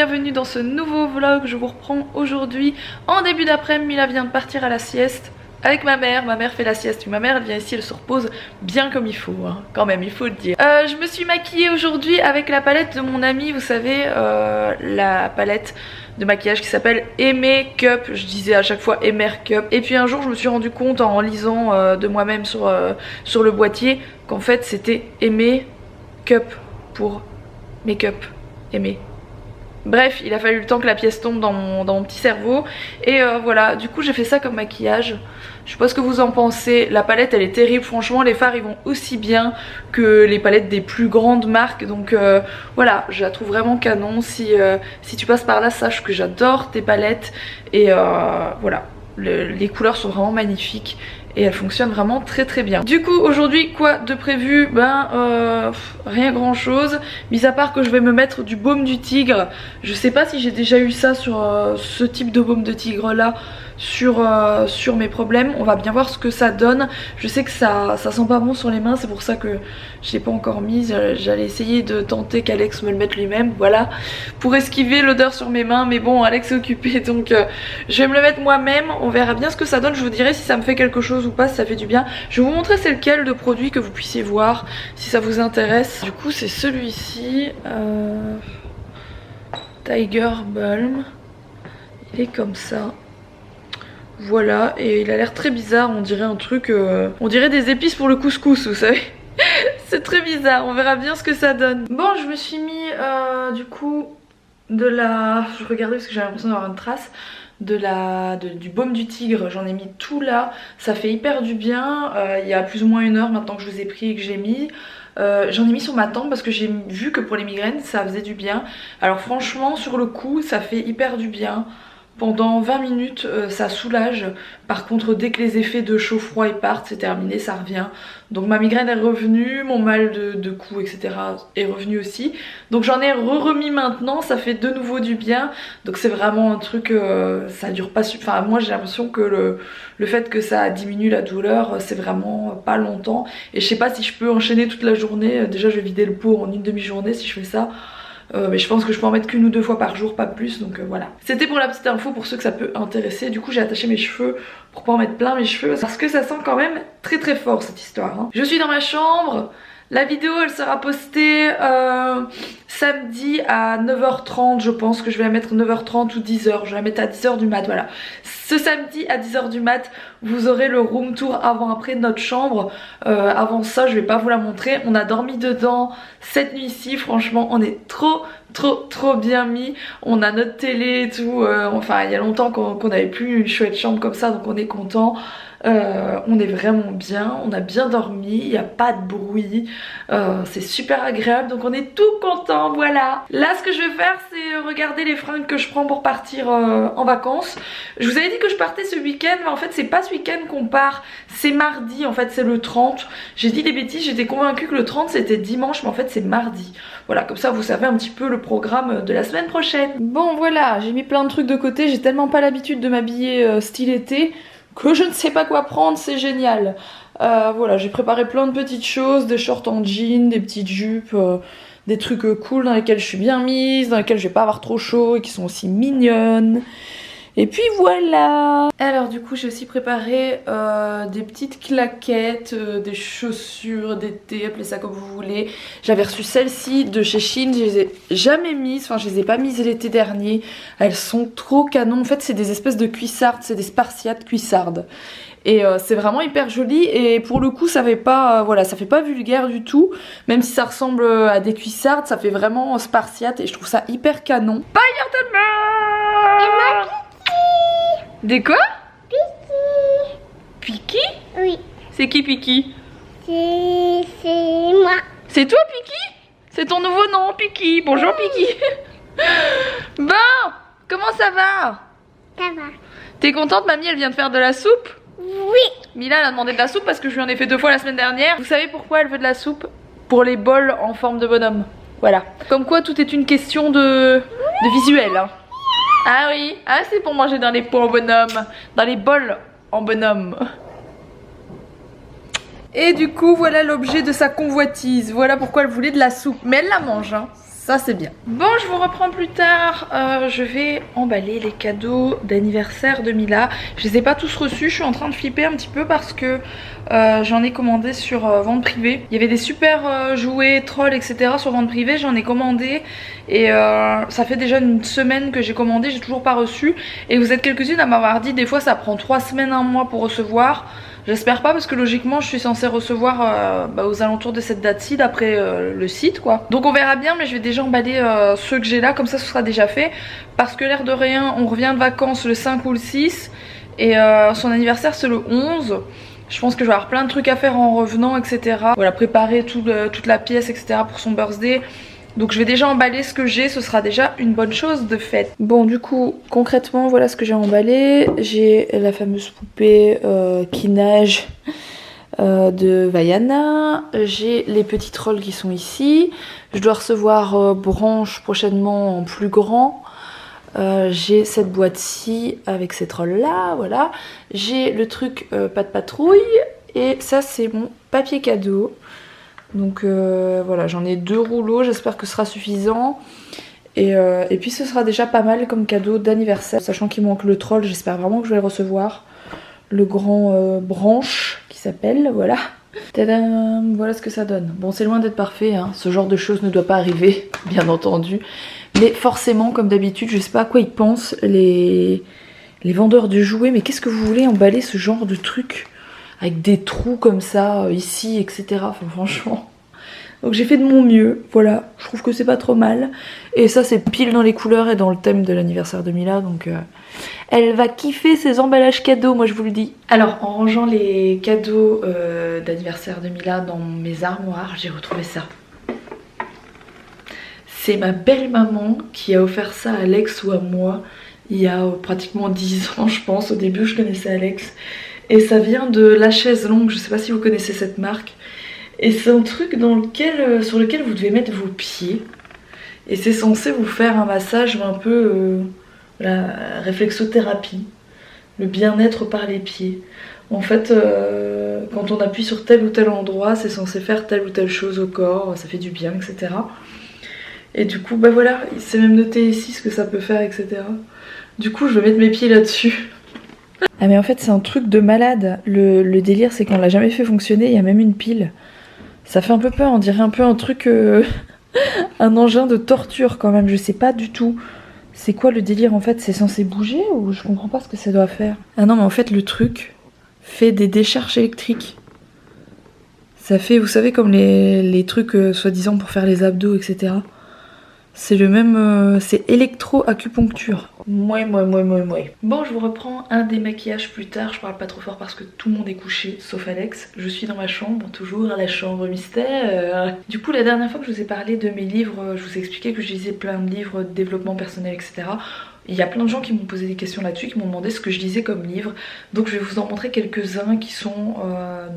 bienvenue dans ce nouveau vlog. Je vous reprends aujourd'hui en début d'après-midi. Mila vient de partir à la sieste avec ma mère fait la sieste. Ma mère elle vient ici, elle se repose bien comme il faut hein. Quand même il faut le dire. Je me suis maquillée aujourd'hui avec la palette de mon ami, vous savez la palette de maquillage qui s'appelle Makeup. Je disais à chaque fois Makeup. Et puis un jour je me suis rendu compte en lisant de moi-même sur le boîtier qu'en fait c'était Makeup pour make-up. Aimé. Bref, il a fallu le temps que la pièce tombe dans mon petit cerveau. Et voilà, du coup j'ai fait ça comme maquillage. Je sais pas ce que vous en pensez. La palette elle est terrible, franchement les fards ils vont aussi bien que les palettes des plus grandes marques. Donc voilà, je la trouve vraiment canon. Si tu passes par là, sache que j'adore tes palettes. Et voilà, les couleurs sont vraiment magnifiques. Et elle fonctionne vraiment très très bien. Du coup aujourd'hui quoi de prévu? Rien grand chose. Mis à part que je vais me mettre du baume du tigre. Je sais pas si j'ai déjà eu ça sur ce type de baume de tigre là sur mes problèmes. On va bien voir ce que ça donne. Je sais que ça sent pas bon sur les mains. C'est pour ça que je l'ai pas encore mise. J'allais essayer de tenter qu'Alex me le mette lui-même. Voilà, pour esquiver l'odeur sur mes mains. Mais bon, Alex est occupé donc je vais me le mettre moi-même. On verra bien ce que ça donne. Je vous dirai si ça me fait quelque chose ou pas, si ça fait du bien. Je vais vous montrer c'est lequel de produit que vous puissiez voir si ça vous intéresse. Du coup c'est celui-ci Tiger Balm. Il est comme ça. Voilà, et il a l'air très bizarre, on dirait un truc on dirait des épices pour le couscous, vous savez. C'est très bizarre, on verra bien ce que ça donne. Bon, je me suis mis du coup je regardais parce que j'avais l'impression d'avoir une trace du baume du tigre. J'en ai mis tout là, ça fait hyper du bien. Il y a plus ou moins 1 heure maintenant que je vous ai pris et que j'ai mis. J'en ai mis sur ma tempe parce que j'ai vu que pour les migraines ça faisait du bien. Alors franchement sur le coup ça fait hyper du bien. Pendant 20 minutes ça soulage. Par contre dès que les effets de chaud-froid ils partent, c'est terminé, ça revient. Donc ma migraine est revenue, mon mal de cou etc est revenu aussi. Donc j'en ai remis maintenant, ça fait de nouveau du bien. Donc c'est vraiment un truc, ça dure pas, enfin moi j'ai l'impression que le fait que ça diminue la douleur, c'est vraiment pas longtemps. Et je sais pas si je peux enchaîner toute la journée. Déjà je vais vider le pot en une demi-journée si je fais ça. Mais je pense que je peux en mettre qu'1 ou 2 fois par jour, pas plus, donc voilà. C'était pour la petite info pour ceux que ça peut intéresser. Du coup j'ai attaché mes cheveux pour pas en mettre plein mes cheveux parce que ça sent quand même très très fort cette histoire hein. Je suis dans ma chambre. La vidéo elle sera postée samedi à 9h30. Je pense que je vais la mettre 9h30 ou 10h. Je vais la mettre à 10h du mat, voilà. Ce samedi à 10h du mat vous aurez le room tour avant-après de notre chambre. Avant ça je vais pas vous la montrer. On a dormi dedans cette nuit-ci. Franchement on est trop bien mis. On a notre télé et tout. Enfin il y a longtemps qu'on n'avait plus une chouette chambre comme ça. Donc on est content. On est vraiment bien, on a bien dormi, il n'y a pas de bruit, c'est super agréable donc on est tout content, voilà. Là ce que je vais faire c'est regarder les fringues que je prends pour partir en vacances. Je vous avais dit que je partais ce week-end mais en fait c'est pas ce week-end qu'on part, c'est mardi en fait, c'est le 30. J'ai dit des bêtises, j'étais convaincue que le 30 c'était dimanche mais en fait c'est mardi. Voilà, comme ça vous savez un petit peu le programme de la semaine prochaine. Bon voilà, j'ai mis plein de trucs de côté, j'ai tellement pas l'habitude de m'habiller style été que je ne sais pas quoi prendre, c'est génial. Voilà, j'ai préparé plein de petites choses, des shorts en jean, des petites jupes, des trucs cool dans lesquels je suis bien mise, dans lesquels je vais pas avoir trop chaud et qui sont aussi mignonnes. Et puis voilà. Alors du coup j'ai aussi préparé des petites claquettes, des chaussures d'été, appelez ça comme vous voulez. J'avais reçu celles-ci de chez Shein, je les ai jamais mises, enfin je les ai pas mises l'été dernier. Elles sont trop canon, en fait c'est des espèces de cuissardes, c'est des spartiates cuissardes. Et c'est vraiment hyper joli et pour le coup ça fait pas voilà, ça fait pas vulgaire du tout. Même si ça ressemble à des cuissardes, ça fait vraiment spartiate et je trouve ça hyper canon. Bye Artemar. Des quoi? Piki. Piki? Oui. C'est qui Piki? C'est moi. C'est toi Piki? C'est ton nouveau nom Piki. Bonjour Piki. Bon, comment ça va? Ça va. T'es contente, mamie elle vient de faire de la soupe? Oui. Mila elle a demandé de la soupe parce que je lui en ai fait 2 fois la semaine dernière. Vous savez pourquoi elle veut de la soupe? Pour les bols en forme de bonhomme. Voilà. Comme quoi tout est une question de visuel hein. Ah oui, ah c'est pour manger dans les pots en bonhomme, dans les bols en bonhomme. Et du coup voilà l'objet de sa convoitise, voilà pourquoi elle voulait de la soupe. Mais elle la mange hein, Ça c'est bien. Bon, je vous reprends plus tard. Je vais emballer les cadeaux d'anniversaire de Mila. Je les ai pas tous reçus. Je suis en train de flipper un petit peu parce que j'en ai commandé sur vente privée. Il y avait des super jouets, trolls, etc. sur vente privée. J'en ai commandé et ça fait déjà une semaine que j'ai commandé. J'ai toujours pas reçu. Et vous êtes quelques-unes à m'avoir dit des fois ça prend 3 semaines, 1 mois pour recevoir. J'espère pas parce que logiquement je suis censée recevoir aux alentours de cette date-ci d'après le site quoi. Donc on verra bien, mais je vais déjà emballer ceux que j'ai là, comme ça ce sera déjà fait. Parce que l'air de rien, on revient de vacances le 5 ou le 6 et son anniversaire c'est le 11. Je pense que je vais avoir plein de trucs à faire en revenant, etc. Voilà, préparer toute la pièce, etc. pour son birthday. Donc je vais déjà emballer ce que j'ai, ce sera déjà une bonne chose de faite. Bon du coup concrètement voilà ce que j'ai emballé. J'ai la fameuse poupée qui nage de Vaiana. J'ai les petits trolls qui sont ici. Je dois recevoir Branche prochainement en plus grand. J'ai cette boîte-ci avec ces trolls là, voilà. J'ai le truc pas de patrouille. Et ça c'est mon papier cadeau. Donc voilà, j'en ai 2 rouleaux, j'espère que ce sera suffisant. Et puis ce sera déjà pas mal comme cadeau d'anniversaire. Sachant qu'il manque le troll, j'espère vraiment que je vais le recevoir. Le grand Branche qui s'appelle, voilà. Tadam, voilà ce que ça donne. Bon, c'est loin d'être parfait, hein. Ce genre de choses ne doit pas arriver, bien entendu. Mais forcément, comme d'habitude, je sais pas à quoi ils pensent, les vendeurs de jouets. Mais qu'est-ce que vous voulez emballer ce genre de truc avec des trous comme ça, ici, etc. Enfin, franchement. Donc j'ai fait de mon mieux, voilà. Je trouve que c'est pas trop mal. Et ça, c'est pile dans les couleurs et dans le thème de l'anniversaire de Mila. Donc elle va kiffer ses emballages cadeaux, moi je vous le dis. Alors, en rangeant les cadeaux d'anniversaire de Mila dans mes armoires, j'ai retrouvé ça. C'est ma belle maman qui a offert ça à Alex ou à moi il y a pratiquement 10 ans, je pense. Au début, je connaissais Alex. Et ça vient de La Chaise Longue, je sais pas si vous connaissez cette marque. Et c'est un truc sur lequel vous devez mettre vos pieds. Et c'est censé vous faire un massage un peu la réflexothérapie. Le bien-être par les pieds. En fait, quand on appuie sur tel ou tel endroit, c'est censé faire telle ou telle chose au corps, ça fait du bien, etc. Et du coup, bah voilà, c'est même noté ici ce que ça peut faire, etc. Du coup, je vais mettre mes pieds là-dessus. Ah mais en fait c'est un truc de malade. Le délire c'est qu'on l'a jamais fait fonctionner, il y a même une pile. Ça fait un peu peur, on dirait un peu un truc... un engin de torture quand même, je sais pas du tout. C'est quoi le délire en fait? C'est censé bouger ou je comprends pas ce que ça doit faire? Ah non mais en fait le truc fait des décharges électriques. Ça fait, vous savez, comme les trucs soi-disant pour faire les abdos, etc. C'est le même, c'est électro-acupuncture. Mouais. Bon, je vous reprends un démaquillage plus tard. Je parle pas trop fort parce que tout le monde est couché, sauf Alex. Je suis dans ma chambre, toujours à la chambre mystère. Du coup, la dernière fois que je vous ai parlé de mes livres, je vous ai expliqué que je lisais plein de livres de développement personnel, etc. Il y a plein de gens qui m'ont posé des questions là-dessus, qui m'ont demandé ce que je lisais comme livre. Donc je vais vous en montrer quelques-uns qui sont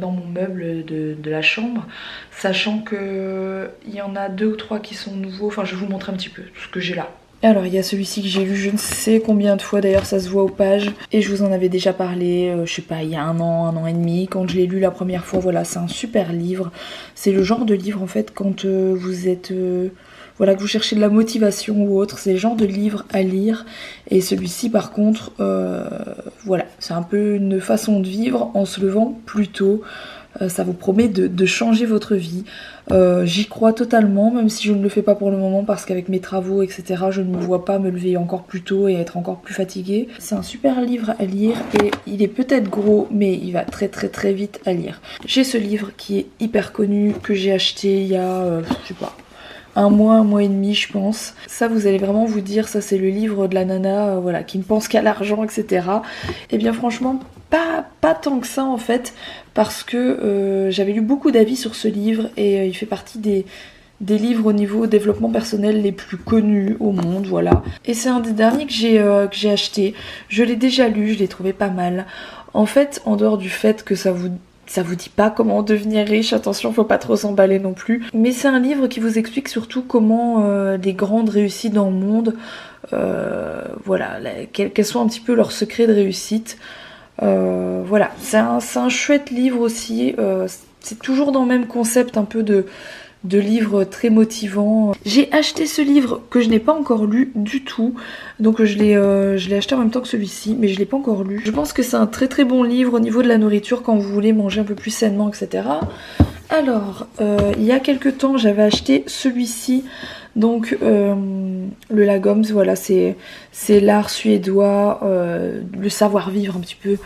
dans mon meuble de la chambre. Sachant que il y en a 2 ou 3 qui sont nouveaux. Enfin, je vais vous montrer un petit peu ce que j'ai là. Alors il y a celui-ci que j'ai lu je ne sais combien de fois, d'ailleurs ça se voit aux pages. Et je vous en avais déjà parlé, je sais pas, il y a 1 an et demi. Quand je l'ai lu la première fois, voilà, c'est un super livre. C'est le genre de livre en fait quand vous êtes... voilà, que vous cherchez de la motivation ou autre, c'est le genre de livre à lire. Et celui-ci par contre, voilà, c'est un peu une façon de vivre en se levant plus tôt. Ça vous promet de changer votre vie. J'y crois totalement, même si je ne le fais pas pour le moment parce qu'avec mes travaux, etc., je ne me vois pas me lever encore plus tôt et être encore plus fatiguée. C'est un super livre à lire et il est peut-être gros, mais il va très vite à lire. J'ai ce livre qui est hyper connu, que j'ai acheté il y a, je sais pas, 1 mois et demi je pense. Ça vous allez vraiment vous dire, ça c'est le livre de la nana voilà, qui ne pense qu'à l'argent, etc. Et bien franchement pas tant que ça en fait, parce que j'avais lu beaucoup d'avis sur ce livre et il fait partie des livres au niveau développement personnel les plus connus au monde, voilà. Et c'est un des derniers que j'ai acheté. Je l'ai déjà lu, je l'ai trouvé pas mal. En fait, en dehors du fait que ça vous dit pas comment devenir riche, attention, faut pas trop s'emballer non plus. Mais c'est un livre qui vous explique surtout comment les grandes réussites dans le monde, voilà, quels sont un petit peu leurs secrets de réussite. Voilà, c'est un chouette livre aussi. C'est toujours dans le même concept un peu de de livres très motivants. J'ai acheté ce livre que je n'ai pas encore lu du tout, donc je l'ai acheté en même temps que celui-ci, mais je l'ai pas encore lu. Je pense que c'est un très très bon livre au niveau de la nourriture quand vous voulez manger un peu plus sainement, etc. Alors, il y a quelques temps, j'avais acheté celui-ci, donc le Lagoms, voilà, c'est l'art suédois, le savoir-vivre un petit peu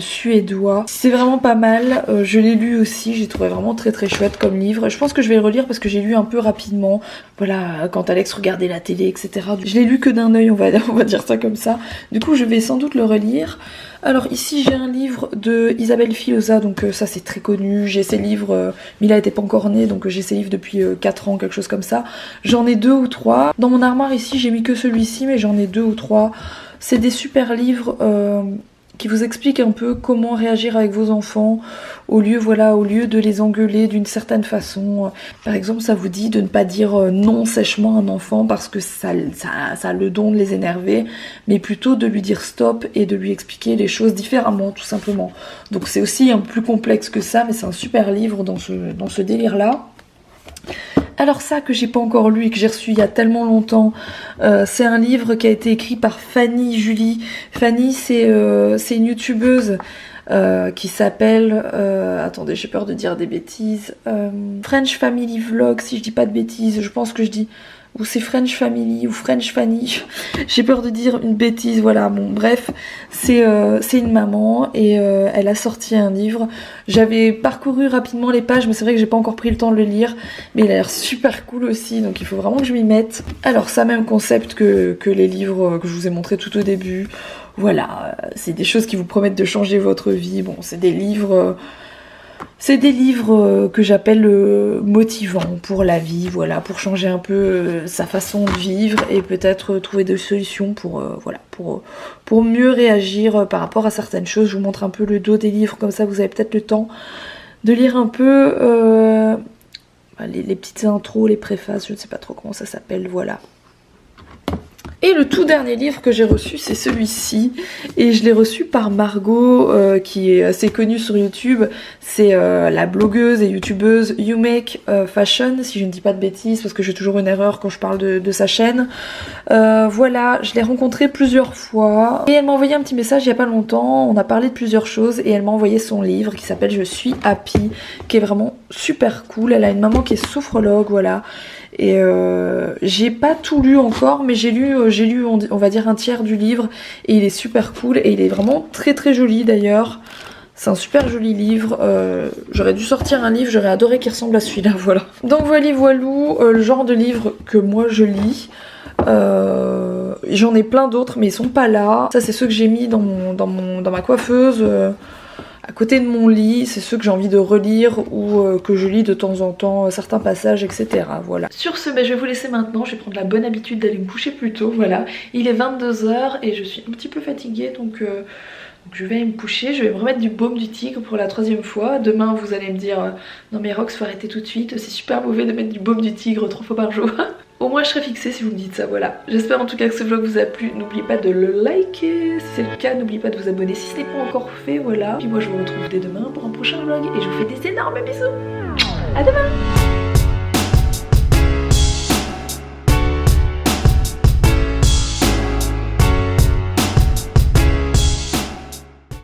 suédois. C'est vraiment pas mal, je l'ai lu aussi, j'ai trouvé vraiment très très chouette comme livre. Je pense que je vais le relire parce que j'ai lu un peu rapidement, voilà, quand Alex regardait la télé, etc. Je l'ai lu que d'un œil, on va dire ça comme ça. Du coup, je vais sans doute le relire. Alors ici j'ai un livre de Isabelle Filosa, donc ça c'est très connu, j'ai ces livres, Mila était pas encore née, donc j'ai ces livres depuis 4 ans, quelque chose comme ça. J'en ai 2 ou 3. Dans mon armoire ici j'ai mis que celui-ci, mais j'en ai 2 ou 3. C'est des super livres qui vous expliquent un peu comment réagir avec vos enfants au lieu de les engueuler d'une certaine façon. Par exemple, ça vous dit de ne pas dire non sèchement à un enfant parce que ça a le don de les énerver, mais plutôt de lui dire stop et de lui expliquer les choses différemment, tout simplement. Donc c'est aussi un peu plus complexe que ça, mais c'est un super livre dans ce délire-là. Alors ça que j'ai pas encore lu et que j'ai reçu il y a tellement longtemps, c'est un livre qui a été écrit par Fanny Julie. Fanny c'est une youtubeuse qui s'appelle, attendez j'ai peur de dire des bêtises, French Family Vlog si je dis pas de bêtises, je pense que je dis, ou c'est French Family ou French Fanny, j'ai peur de dire une bêtise, voilà, bon bref, c'est une maman et elle a sorti un livre. J'avais parcouru rapidement les pages mais c'est vrai que j'ai pas encore pris le temps de le lire, mais il a l'air super cool aussi, donc il faut vraiment que je m'y mette. Alors ça, même concept que les livres que je vous ai montré tout au début, voilà, c'est des choses qui vous promettent de changer votre vie. Bon, c'est des livres que j'appelle motivants pour la vie, voilà, pour changer un peu sa façon de vivre et peut-être trouver des solutions pour mieux réagir par rapport à certaines choses. Je vous montre un peu le dos des livres, comme ça vous avez peut-être le temps de lire un peu les petites intros, les préfaces, je ne sais pas trop comment ça s'appelle, voilà. Et le tout dernier livre que j'ai reçu, c'est celui-ci, et je l'ai reçu par Margot, qui est assez connue sur YouTube. C'est la blogueuse et youtubeuse You Make Fashion, si je ne dis pas de bêtises, parce que j'ai toujours une erreur quand je parle de sa chaîne. Voilà, je l'ai rencontrée plusieurs fois, et elle m'a envoyé un petit message il y a pas longtemps, on a parlé de plusieurs choses, et elle m'a envoyé son livre qui s'appelle Je suis happy, qui est vraiment super cool. Elle a une maman qui est sophrologue, voilà. Et j'ai pas tout lu encore, mais j'ai lu on va dire un tiers du livre, et il est super cool et il est vraiment très très joli d'ailleurs. C'est un super joli livre, j'aurais dû sortir un livre, j'aurais adoré qu'il ressemble à celui-là, voilà. Donc voilou, le genre de livre que moi je lis. J'en ai plein d'autres mais ils sont pas là. Ça c'est ceux que j'ai mis dans ma coiffeuse, à côté de mon lit, c'est ceux que j'ai envie de relire ou que je lis de temps en temps, certains passages, etc. Voilà. Sur ce, je vais vous laisser maintenant, je vais prendre la bonne habitude d'aller me coucher plus tôt, voilà. Il est 22 h et je suis un petit peu fatiguée, donc je vais aller me coucher, je vais me remettre du baume du tigre pour la 3e fois. Demain vous allez me dire non mais Rox, faut arrêter tout de suite, c'est super mauvais de mettre du baume du tigre 3 fois par jour. Au moins je serai fixée si vous me dites ça, voilà. J'espère en tout cas que ce vlog vous a plu, n'oubliez pas de le liker, si c'est le cas n'oubliez pas de vous abonner si ce n'est pas encore fait, voilà. Puis moi je vous retrouve dès demain pour un prochain vlog et je vous fais des énormes bisous. À demain.